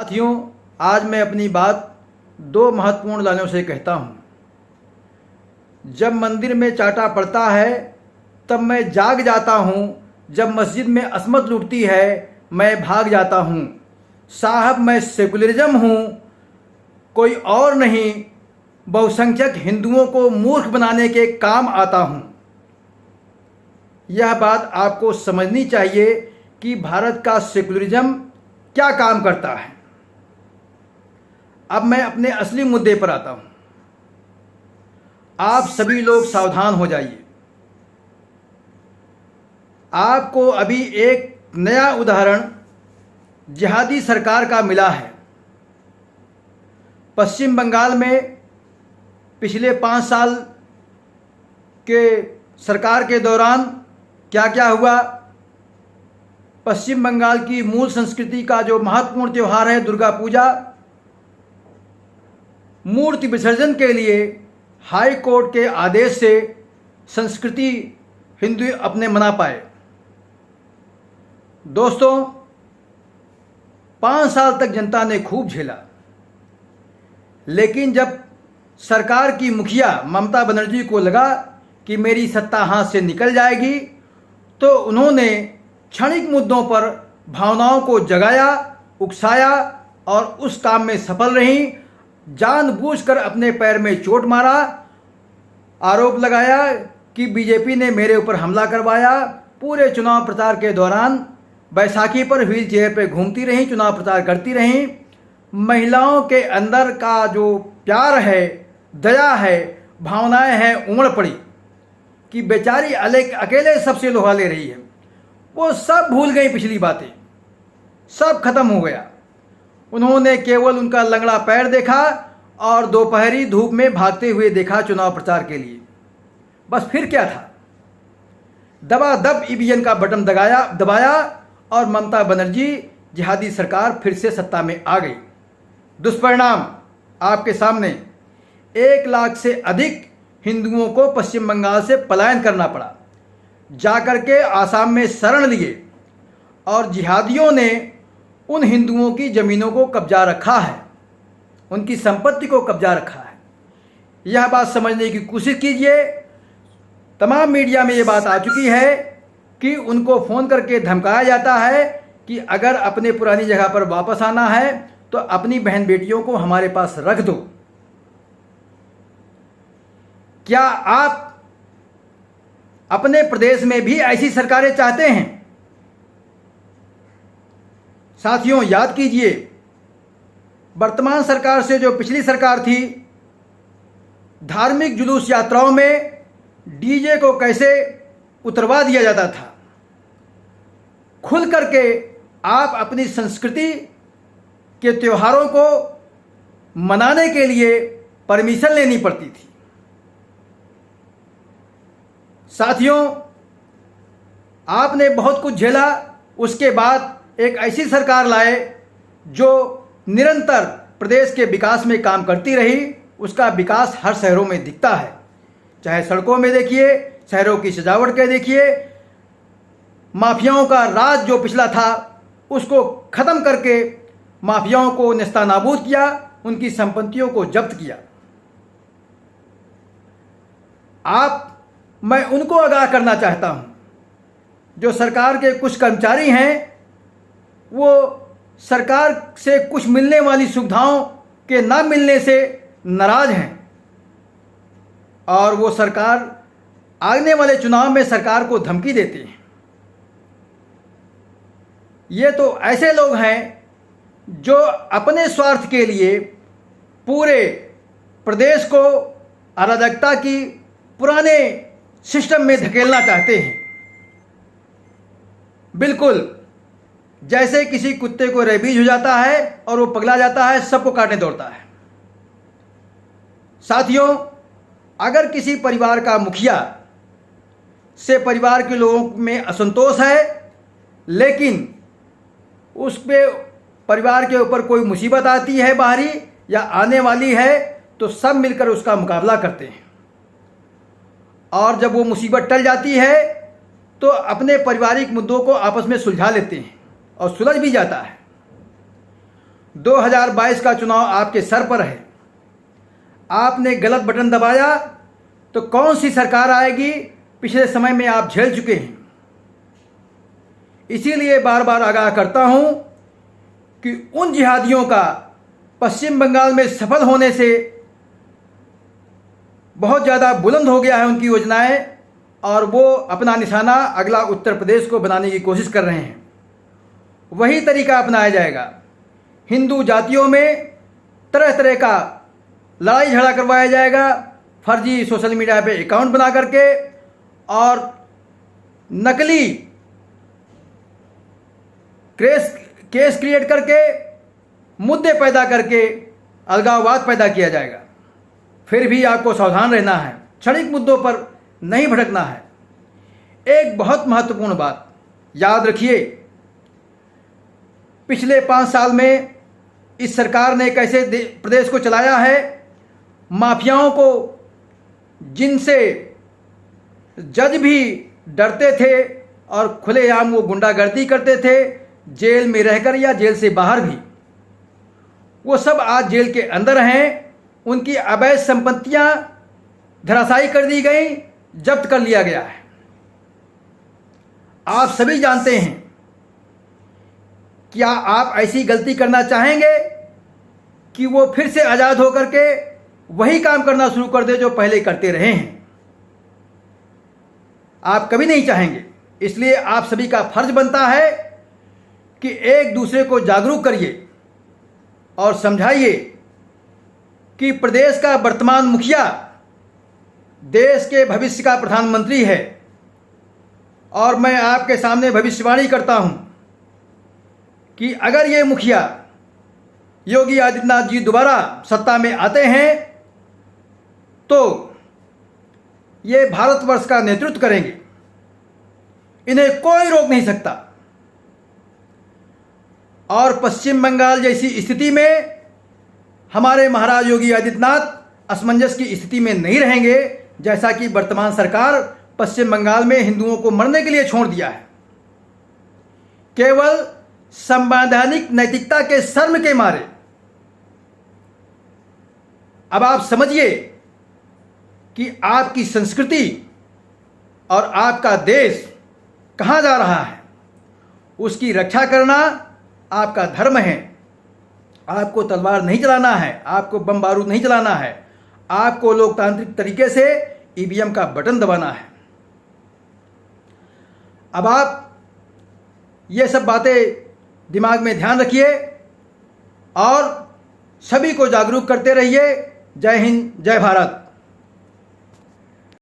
साथियों, आज मैं अपनी बात दो महत्वपूर्ण लाइनों से कहता हूँ। जब मंदिर में चाटा पड़ता है तब मैं जाग जाता हूँ, जब मस्जिद में असमत लुटती है मैं भाग जाता हूँ। साहब मैं सेकुलरिज्म हूँ, कोई और नहीं, बहुसंख्यक हिंदुओं को मूर्ख बनाने के काम आता हूँ। यह बात आपको समझनी चाहिए कि भारत का सेकुलरिज्म क्या काम करता है। अब मैं अपने असली मुद्दे पर आता हूं। आप सभी लोग सावधान हो जाइए। आपको अभी एक नया उदाहरण जिहादी सरकार का मिला है। पश्चिम बंगाल में पिछले 5 साल के सरकार के दौरान क्या क्या हुआ। पश्चिम बंगाल की मूल संस्कृति का जो महत्वपूर्ण त्यौहार है दुर्गा पूजा, मूर्ति विसर्जन के लिए हाई कोर्ट के आदेश से संस्कृति हिंदू अपने मना पाए। दोस्तों, 5 साल तक जनता ने खूब झेला, लेकिन जब सरकार की मुखिया ममता बनर्जी को लगा कि मेरी सत्ता हाथ से निकल जाएगी, तो उन्होंने क्षणिक मुद्दों पर भावनाओं को जगाया, उकसाया और उस काम में सफल रहीं। जानबूझकर अपने पैर में चोट मारा, आरोप लगाया कि बीजेपी ने मेरे ऊपर हमला करवाया। पूरे चुनाव प्रचार के दौरान बैसाखी पर व्हील चेयर पर घूमती रहीं, चुनाव प्रचार करती रहीं। महिलाओं के अंदर का जो प्यार है, दया है, भावनाएं हैं, उमड़ पड़ी कि बेचारी अकेले सबसे लोहा ले रही है। वो सब भूल गई, पिछली बातें सब खत्म हो गया। उन्होंने केवल उनका लंगड़ा पैर देखा और दोपहरी धूप में भागते हुए देखा चुनाव प्रचार के लिए। बस फिर क्या था, दबादब ईवीएम का बटन दबाया और ममता बनर्जी जिहादी सरकार फिर से सत्ता में आ गई। दुष्परिणाम आपके सामने। 1 लाख से अधिक हिंदुओं को पश्चिम बंगाल से पलायन करना पड़ा, जाकर के आसाम में शरण लिए और जिहादियों ने उन हिंदुओं की ज़मीनों को कब्जा रखा है, उनकी संपत्ति को कब्जा रखा है। यह बात समझने की कोशिश कीजिए। तमाम मीडिया में ये बात आ चुकी है कि उनको फ़ोन करके धमकाया जाता है कि अगर अपने पुरानी जगह पर वापस आना है तो अपनी बहन बेटियों को हमारे पास रख दो। क्या आप अपने प्रदेश में भी ऐसी सरकारें चाहते हैं? साथियों, याद कीजिए, वर्तमान सरकार से जो पिछली सरकार थी, धार्मिक जुलूस यात्राओं में डीजे को कैसे उतरवा दिया जाता था। खुल करके आप अपनी संस्कृति के त्योहारों को मनाने के लिए परमिशन लेनी पड़ती थी। साथियों, आपने बहुत कुछ झेला, उसके बाद एक ऐसी सरकार लाए जो निरंतर प्रदेश के विकास में काम करती रही। उसका विकास हर शहरों में दिखता है, चाहे सड़कों में देखिए, शहरों की सजावट के देखिए। माफियाओं का राज जो पिछला था उसको ख़त्म करके माफियाओं को नेस्तानाबूद किया, उनकी संपत्तियों को जब्त किया। मैं उनको आगाह करना चाहता हूं जो सरकार के कुछ कर्मचारी हैं, वो सरकार से कुछ मिलने वाली सुविधाओं के ना मिलने से नाराज हैं और वो सरकार आने वाले चुनाव में सरकार को धमकी देते हैं। ये तो ऐसे लोग हैं जो अपने स्वार्थ के लिए पूरे प्रदेश को अराजकता की पुराने सिस्टम में धकेलना चाहते हैं। बिल्कुल जैसे किसी कुत्ते को रेबीज हो जाता है और वो पगला जाता है, सबको काटने दौड़ता है। साथियों, अगर किसी परिवार का मुखिया से परिवार के लोगों में असंतोष है, लेकिन उस पे परिवार के ऊपर कोई मुसीबत आती है बाहरी या आने वाली है, तो सब मिलकर उसका मुकाबला करते हैं और जब वो मुसीबत टल जाती है तो अपने पारिवारिक मुद्दों को आपस में सुलझा लेते हैं और सुलझ भी जाता है। 2022 का चुनाव आपके सर पर है। आपने गलत बटन दबाया तो कौन सी सरकार आएगी, पिछले समय में आप झेल चुके हैं। इसीलिए बार बार आगाह करता हूं कि उन जिहादियों का पश्चिम बंगाल में सफल होने से बहुत ज़्यादा बुलंद हो गया है उनकी योजनाएं, और वो अपना निशाना अगला उत्तर प्रदेश को बनाने की कोशिश कर रहे हैं। वही तरीका अपनाया जाएगा। हिंदू जातियों में तरह तरह का लड़ाई झगड़ा करवाया जाएगा, फर्जी सोशल मीडिया पे अकाउंट बना करके और नकली केस क्रिएट करके मुद्दे पैदा करके अलगाववाद पैदा किया जाएगा। फिर भी आपको सावधान रहना है, क्षणिक मुद्दों पर नहीं भटकना है। एक बहुत महत्वपूर्ण बात याद रखिए, पिछले 5 साल में इस सरकार ने कैसे प्रदेश को चलाया है। माफियाओं को, जिनसे जज भी डरते थे और खुलेआम वो गुंडागर्दी करते थे, जेल में रहकर या जेल से बाहर भी, वो सब आज जेल के अंदर हैं। उनकी अवैध संपत्तियां धराशायी कर दी गई, जब्त कर लिया गया है। आप सभी जानते हैं, क्या आप ऐसी गलती करना चाहेंगे कि वो फिर से आज़ाद होकर के वही काम करना शुरू कर दे जो पहले करते रहे हैं? आप कभी नहीं चाहेंगे। इसलिए आप सभी का फर्ज बनता है कि एक दूसरे को जागरूक करिए और समझाइए कि प्रदेश का वर्तमान मुखिया देश के भविष्य का प्रधानमंत्री है, और मैं आपके सामने भविष्यवाणी करता हूं कि अगर ये मुखिया योगी आदित्यनाथ जी दोबारा सत्ता में आते हैं तो ये भारतवर्ष का नेतृत्व करेंगे। इन्हें कोई रोक नहीं सकता। और पश्चिम बंगाल जैसी स्थिति में हमारे महाराज योगी आदित्यनाथ असमंजस की स्थिति में नहीं रहेंगे, जैसा कि वर्तमान सरकार पश्चिम बंगाल में हिंदुओं को मरने के लिए छोड़ दिया है। केवल संवैधानिक नैतिकता के शर्म के मारे। अब आप समझिए कि आपकी संस्कृति और आपका देश कहां जा रहा है। उसकी रक्षा करना आपका धर्म है। आपको तलवार नहीं चलाना है, आपको बम बारूद नहीं चलाना है, आपको लोकतांत्रिक तरीके से ईवीएम का बटन दबाना है। अब आप ये सब बातें दिमाग में ध्यान रखिए और सभी को जागरूक करते रहिए। जय हिंद, जय भारत।